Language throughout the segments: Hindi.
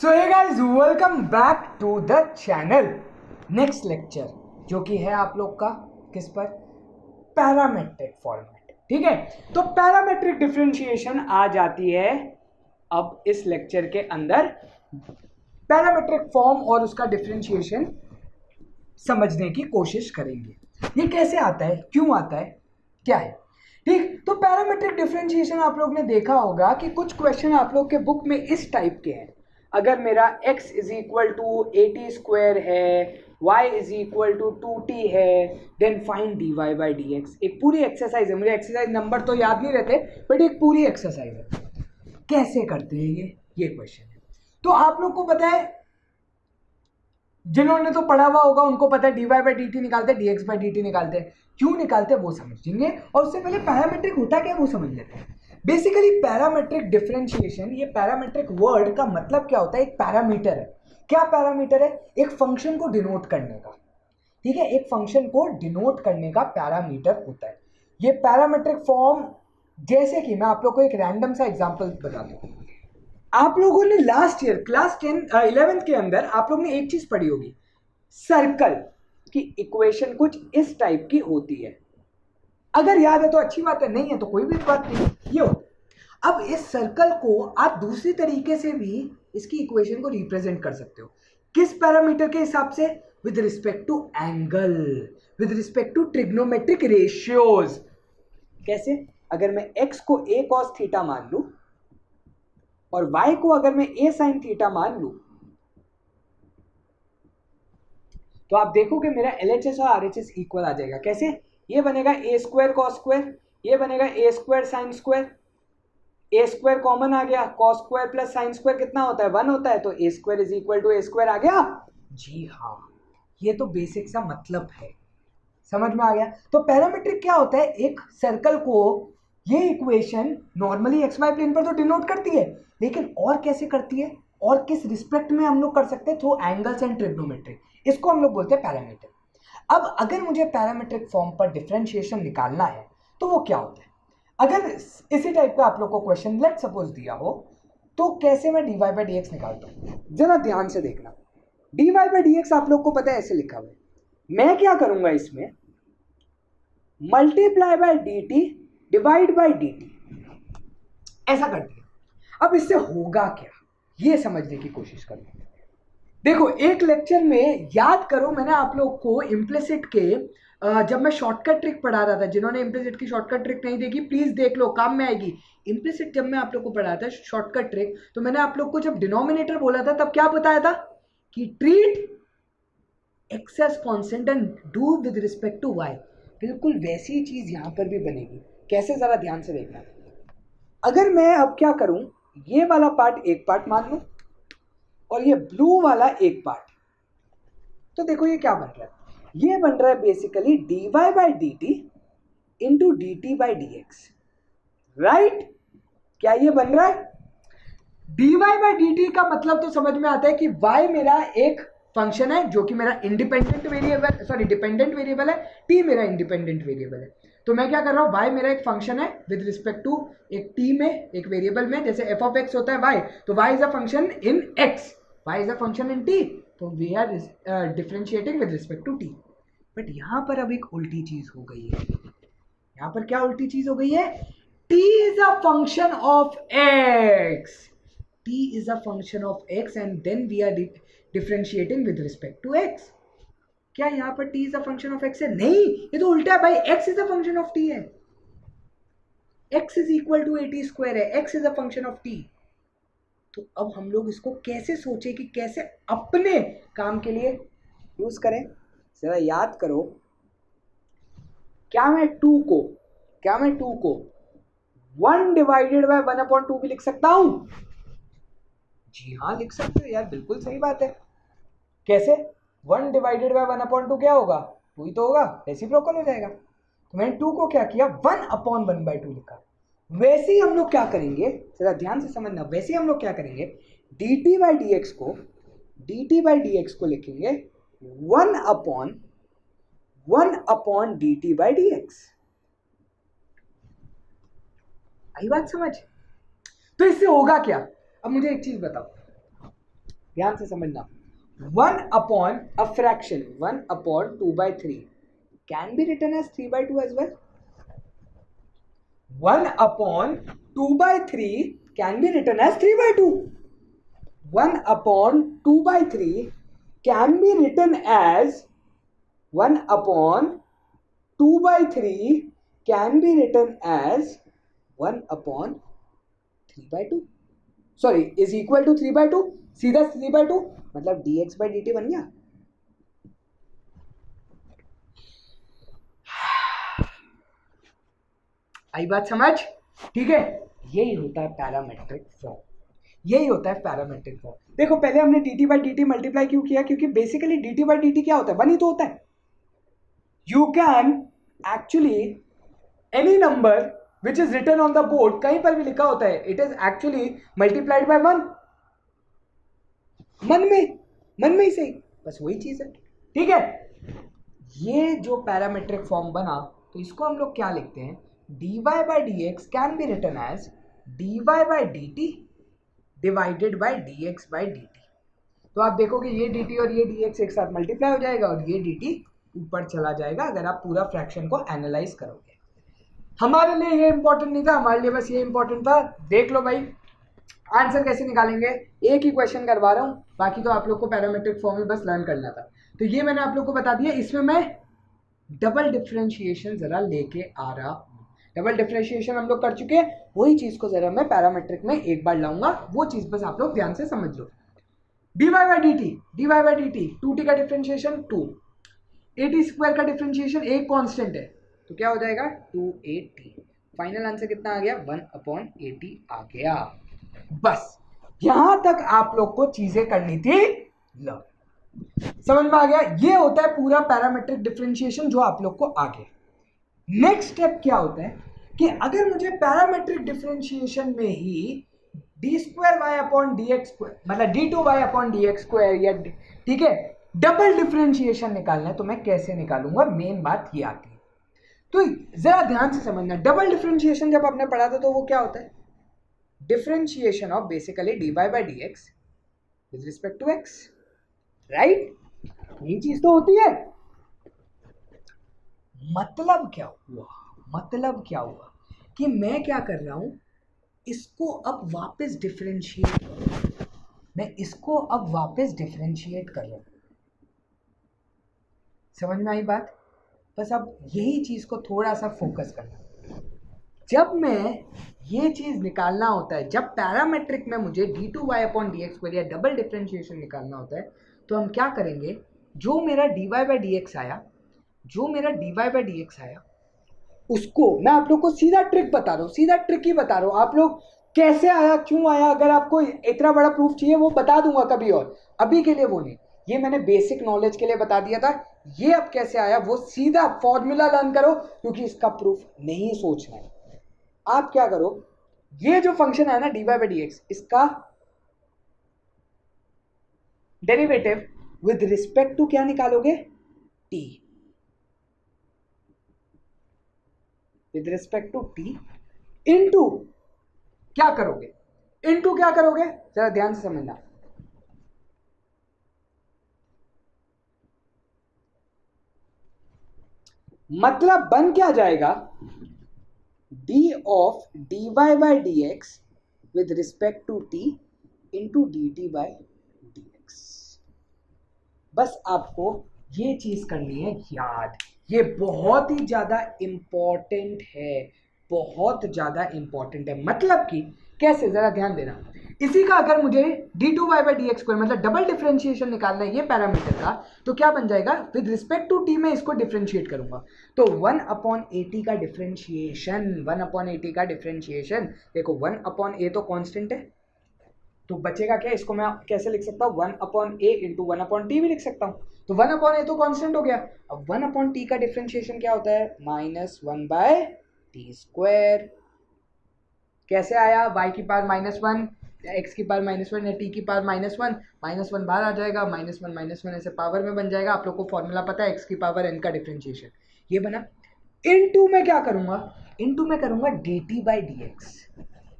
So hey guys, welcome back to the channel. Next lecture जो कि है आप लोग का किस पर, पैरामेट्रिक फॉर्मेट। ठीक है, तो पैरामेट्रिक डिफरेंशिएशन आ जाती है अब इस लेक्चर के अंदर। पैरामेट्रिक फॉर्म और उसका डिफरेंशिएशन समझने की कोशिश करेंगे। ये कैसे आता है, क्यों आता है, क्या है। ठीक, तो पैरामेट्रिक डिफरेंशिएशन आप लोग ने देखा होगा कि कुछ क्वेश्चन आप लोग के बुक में इस टाइप के हैं। अगर मेरा x is equal to 80 square है, y is equal to 2t है, then find dy by dx। एक पूरी एक्सरसाइज है, मुझे एक्सरसाइज नंबर तो याद नहीं रहते, बट एक पूरी एक्सरसाइज है। कैसे करते हैं ये क्वेश्चन है। तो आप लोग को पता है, जिन्होंने तो पढ़ा हुआ होगा उनको पता है dy बाई dt निकालते हैं, dx बाई dt निकालते हैं। क्यों निकालते हैं वो समझेंगे, और उससे पहले पैरामेट्रिक होता क्या वो समझ लेते हैं। बेसिकली पैरामेट्रिक डिफरेंशिएशन, ये पैरामेट्रिक वर्ड का मतलब क्या होता है, एक पैरामीटर है। क्या पैरामीटर है? एक फंक्शन को डिनोट करने का। ठीक है, एक फंक्शन को डिनोट करने का पैरामीटर होता है। ये पैरामेट्रिक फॉर्म, जैसे कि मैं आप लोग को एक रैंडम सा एग्जांपल बता दूं। आप लोगों ने लास्ट ईयर क्लास 11th के अंदर आप लोग ने एक चीज पढ़ी होगी, सर्कल की इक्वेशन कुछ इस टाइप की होती है। अगर याद है तो अच्छी बात है, नहीं है तो कोई भी बात नहीं। ये हो, अब इस सर्कल को आप दूसरी तरीके से भी इसकी इक्वेशन को रिप्रेजेंट कर सकते हो। किस पैरामीटर के हिसाब से? With respect to angle, with respect to trigonometric ratios. कैसे? अगर मैं x को a cos थीटा मान लूं और y को अगर मैं a sin थीटा मान लूं, तो आप देखोगे मेरा LHS और RHS इक्वल आ जाएगा। कैसे? ये बनेगा a स्क्वायर कॉस स्क्वायर, ये बनेगा a square sine square. a square common आ गया, cos square plus sine square कितना होता है? 1 होता है, तो a square is equal to a square आ गया। जी हाँ, ये तो बेसिक सा मतलब है, समझ में आ गया। तो पैरामेट्रिक क्या होता है, एक सर्कल को ये equation normally x y plane पर तो डिनोट करती है, लेकिन और कैसे करती है और किस रिस्पेक्ट में हम लोग कर सकते हैं? Through angles and trigonometry. इसको हम लोग बोलते हैं पैरामीटर। अब अगर मुझे पैरामेट्रिक फॉर्म पर डिफरेंशिएशन निकालना है तो वो क्या होता है? अगर इसी टाइप का आप लोग को क्वेश्चन लेट सपोज दिया हो, तो कैसे मैं dy बाई dx निकालता हूं, जरा ध्यान से देखना। dy बाई dx आप लोग को पता है ऐसे लिखा हुआ है। मैं क्या करूंगा, इसमें multiply by dt divide by dt, ऐसा कर दिया। अब इससे होगा क्या, ये समझने की कोशिश करो। देखो, एक लेक्चर में याद करो, मैंने आप लोग को इम्प्लिसिट के जब मैं शॉर्टकट ट्रिक पढ़ा रहा था, जिन्होंने इम्प्लिसिट की शॉर्टकट ट्रिक नहीं देखी प्लीज देख लो, काम में आएगी। इम्प्लिसिट जब मैं आप लोग को पढ़ाया था शॉर्टकट ट्रिक, तो मैंने आप लोग को जब डिनोमिनेटर बोला था तब क्या बताया था कि treat x as constant and do with respect to y. बिल्कुल वैसी चीज यहां पर भी बनेगी। कैसे, जरा ध्यान से देखना। अगर मैं अब क्या करूं, ये वाला पार्ट एक पार्ट मान लूं और ये ब्लू वाला एक पार्ट, तो देखो ये क्या बन रहा है। ये बन रहा है basically dy by dt into dt by dx, right? क्या ये बन रहा है? dy बाई dt का मतलब तो समझ में आता है कि y मेरा एक फंक्शन है जो कि मेरा independent variable, sorry dependent variable है, t मेरा इंडिपेंडेंट वेरिएबल है। तो मैं क्या कर रहा हूं, y मेरा एक फंक्शन है विद रिस्पेक्ट टू एक t में, एक वेरिएबल में। जैसे f ऑफ x होता है y, तो y is a function in x, y is a function in t, तो we are differentiating with respect to t। But यहां पर अब एक उल्टी चीज हो गई है। यहां पर क्या उल्टी चीज हो गई है? t is a function of x, t is a function of x and then we are differentiating with respect to x। क्या यहां पर t is a function of x है? नहीं, ये तो उल्टा है भाई, x is a function of t है। x is equal to 80 square है, x is a function of t। तो अब हम लोग इसको कैसे सोचे कि कैसे अपने काम के लिए यूज करें, जरा याद करो। क्या मैं 2 को 1 डिवाइडेड बाय 1/2 भी लिख सकता हूं? जी हाँ, लिख सकते हो यार, बिल्कुल सही बात है। कैसे? 1 डिवाइडेड बाय 1/2 क्या होगा? 2 ही तो होगा, रेसिप्रोकल हो जाएगा। तो मैंने 2 को क्या किया, 1/1/2 लिखा। वैसे ही हम लोग क्या करेंगे, जरा ध्यान से समझना, वैसे ही हम लोग क्या करेंगे, dt बाई dx को लिखेंगे 1/1 dt बाई dx। आई बात समझ? तो इससे होगा क्या? अब मुझे एक चीज बताओ, ध्यान से समझना, 1 upon a fraction 1 upon 2/3 can be written as 3/2 as well. 1 upon 2/3 can be written as 3/2. 1 upon 2/3 can be written as 1 upon 2/3 can be written as 1 upon 3/2. Sorry, is equal to 3/2. सीधा 3/2 मतलब dx/dt बन गया. आई बात समझ? ठीक है, यही होता है पैरामेट्रिक फॉर्म. यही होता है पैरामेट्रिक फॉर्म. देखो पहले हमने dt/dt मल्टीप्लाई क्यों किया? क्योंकि बेसिकली dt/dt क्या होता है? 1 ही तो होता है. You can actually any number which is written on the board, कहीं पर भी लिखा होता है, it is actually multiplied by 1. मन में ही सही, बस वही चीज है. ठीक है, ये जो पैरामेट्रिक फॉर्म बना, तो इसको हम लोग क्या लिखते हैं? dy/dx can be written as dy/dt divided by dx/dt. तो आप देखोगे ये dt और ये dx एक साथ मल्टीप्लाई हो जाएगा और ये dt ऊपर चला जाएगा अगर आप पूरा फ्रैक्शन को एनालाइज करोगे. हमारे लिए ये इंपॉर्टेंट नहीं था, हमारे लिए बस ये इंपॉर्टेंट था. देख लो भाई आंसर कैसे निकालेंगे, एक ही क्वेश्चन करवा रहा हूँ, बाकी तो आप लोग को पैरामेट्रिक फॉर्म में बस लर्न करना था. तो ये मैंने आप लोग को बता दिया. इसमें मैं डबल डिफरेंशिएशन जरा लेके आ रहा हूँ. डबल डिफरेंशिएशन हम लोग कर चुके हैं, वही चीज को जरा मैं पैरामेट्रिक में एक बार लाऊंगा. वो चीज बस आप लोग ध्यान से समझ लो. dy/dt 2t का डिफरेंशिएशन 2, at² का डिफरेंशिएशन एक कांस्टेंट है तो क्या हो जाएगा 2at. फाइनल आंसर कितना आ गया? 1/80 आ गया. बस यहां तक आप लोग को चीजें करनी थी. लो समझ में आ गया? ये होता है पूरा पैरामेट्रिक डिफरेंशिएशन जो आप लोग को आ गया. नेक्स्ट स्टेप क्या होता है कि अगर मुझे पैरामेट्रिक डिफरेंशिएशन में ही d²y/dx² मतलब d2y/dx² या ठीक है डबल डिफरेंशिएशन निकालना है तो मैं कैसे निकालूंगा? मेन बात ये आती है. तो जरा ध्यान से समझना. डबल डिफरेंशिएशन जब आपने पढ़ा था तो वो क्या होता है? Differentiation of basically dy/dx with respect to x, right? यही चीज तो होती है. मतलब क्या हुआ? मतलब क्या हुआ कि मैं क्या कर रहा हूं, इसको अब वापस डिफरेंशिएट कर रहा हूं. मैं इसको अब वापस डिफरेंशिएट कर रहा हूं. समझ में आई बात? बस अब यही चीज को थोड़ा सा फोकस करना. जब मैं ये चीज निकालना होता है, जब पैरामेट्रिक में मुझे d2y/dx² या डबल डिफरेंशिएशन निकालना होता है, तो हम क्या करेंगे? जो मेरा dy/dx आया उसको मैं आप लोग को सीधा ट्रिक बता रहा हूँ, सीधा ट्रिक ही बता रहा हूँ. आप लोग कैसे आया, क्यों आया, अगर आपको इतना बड़ा प्रूफ चाहिए वो बता दूंगा कभी और, अभी के लिए वो नहीं. ये मैंने बेसिक नॉलेज के लिए बता दिया था. ये अब कैसे आया वो सीधा फॉर्मूला लर्न करो, क्योंकि इसका प्रूफ नहीं सोचना है. आप क्या करो, ये जो फंक्शन है ना dy/dx, इसका डेरिवेटिव विद रिस्पेक्ट टू क्या निकालोगे? t. With respect to t into क्या करोगे? इनटू क्या करोगे? जरा ध्यान से समझना. मतलब बन क्या जाएगा? d of dy/dx with respect to t into dt/dx. बस आपको ये चीज करनी है याद. ये बहुत ही ज्यादा इंपॉर्टेंट है, बहुत ज्यादा इंपॉर्टेंट है. मतलब कि कैसे, जरा ध्यान देना. इसी का अगर मुझे d2y/dx² मतलब डबल डिफरेंशिएशन निकालना है ये पैरामीटर का, तो क्या बन जाएगा? विद रिस्पेक्ट टू t मैं इसको डिफरेंशिएट करूंगा. तो 1/80 का डिफरेंशिएशन, 1/80 का डिफरेंशिएशन, देखो 1/a तो कांस्टेंट है, तो बचेगा क्या? इसको मैं कैसे लिख सकता हूँ? 1/a इंटू 1/t भी लिख सकता हूँ. तो 1/a तो कांस्टेंट हो गया. अब 1/t का डिफरेंशिएशन क्या होता है? -1/t². कैसे आया? y की पावर -1 या x की पावर -1 या t की पावर -1, -1 बाहर आ जाएगा, -1 ऐसे पावर में बन जाएगा. आप लोग को फॉर्मूला पता है, x की पावर n का डिफरेंशिएशन ये बना. इनटू में क्या करूंगा? इनटू में करूंगा dt/dx.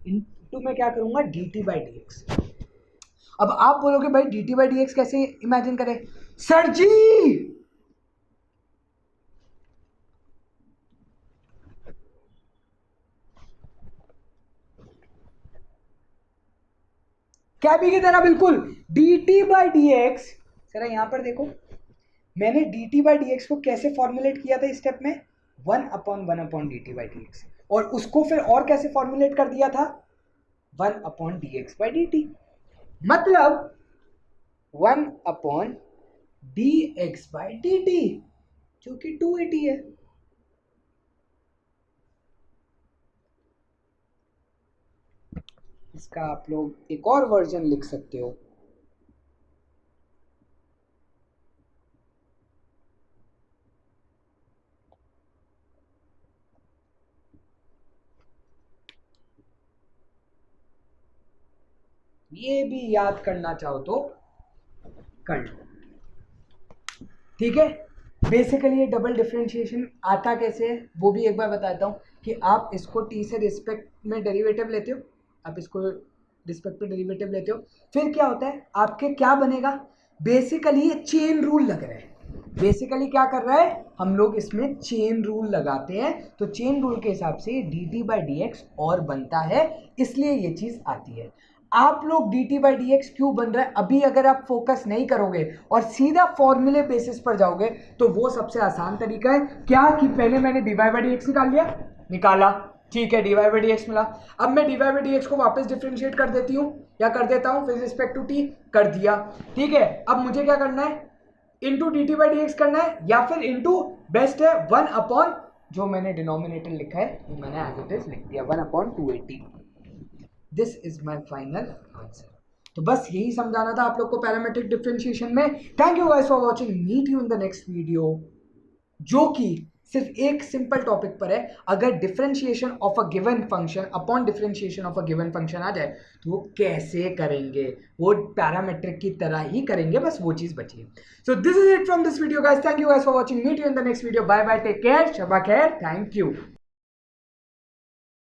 इनटू में क्या करूंगा? dt/dx. अब आप बोलोगे भाई dt बाई डी एक्स कैसे इमेजिन करें? सर जी क्या भी की तरह बिल्कुल dt बाई डी एक्स। जरा यहां पर देखो मैंने dt बाई डी एक्स को कैसे फॉर्मुलेट किया था इस स्टेप में, 1/1 dt बाई डी एक्स, और उसको फिर और कैसे फॉर्मुलेट कर दिया था 1/dx बाई dt, मतलब 1/dx बाई dt जो कि 280 है। इसका आप लोग एक और वर्जन लिख सकते हो, ये भी याद करना चाहो तो कर लो, ठीक है। बेसिकली ये डबल डिफरेंशिएशन आता कैसे है वो भी एक बार बताता हूँ कि आप इसको t से रिस्पेक्ट में डेरिवेटिव लेते हो, आप इसको रिस्पेक्ट में डेरिवेटिव लेते हो, फिर क्या होता है आपके क्या बनेगा, बेसिकली ये चेन रूल लग रहा है। बेसिकली क्या कर रहा है, हम लोग इसमें चेन रूल लगाते हैं, तो चेन रूल के हिसाब से dt बाई डी एक्स और बनता है, इसलिए ये चीज़ आती है। आप लोग dt बाई डी एक्स क्यों बन रहा है अभी अगर आप फोकस नहीं करोगे और सीधा फॉर्मूले बेसिस पर जाओगे तो वो सबसे आसान तरीका है क्या कि पहले मैंने dy बाई डी एक्स निकाला, ठीक है, dy बाई डी एक्स मिला, अब मैं dy बाई डी एक्स को वापस डिफरेंशिएट कर देती हूँ या कर देता हूँ विद रिस्पेक्ट टू t, कर दिया, ठीक है। अब मुझे क्या करना है, into dt by D x करना है या फिर इंटू बेस्ट है 1 जो मैंने डिनोमिनेटर लिखा है वो मैंने एज इट इज लिख दिया 1/280। This is my final answer. तो बस यही समझाना था आप लोग को पैरामेट्रिक डिफरेंशिएशन में। Thank you guys for watching, meet you in the next video, जो कि सिर्फ एक सिंपल टॉपिक पर है। अगर differentiation of a given function upon differentiation of a given function आ जाए तो वो कैसे करेंगे, वो पैरामेट्रिक की तरह ही करेंगे, बस वो चीज बची है। So this is it from this video guys, thank you guys for watching, meet you in the next video, bye bye, take care, शबा खैर, थैंक यू।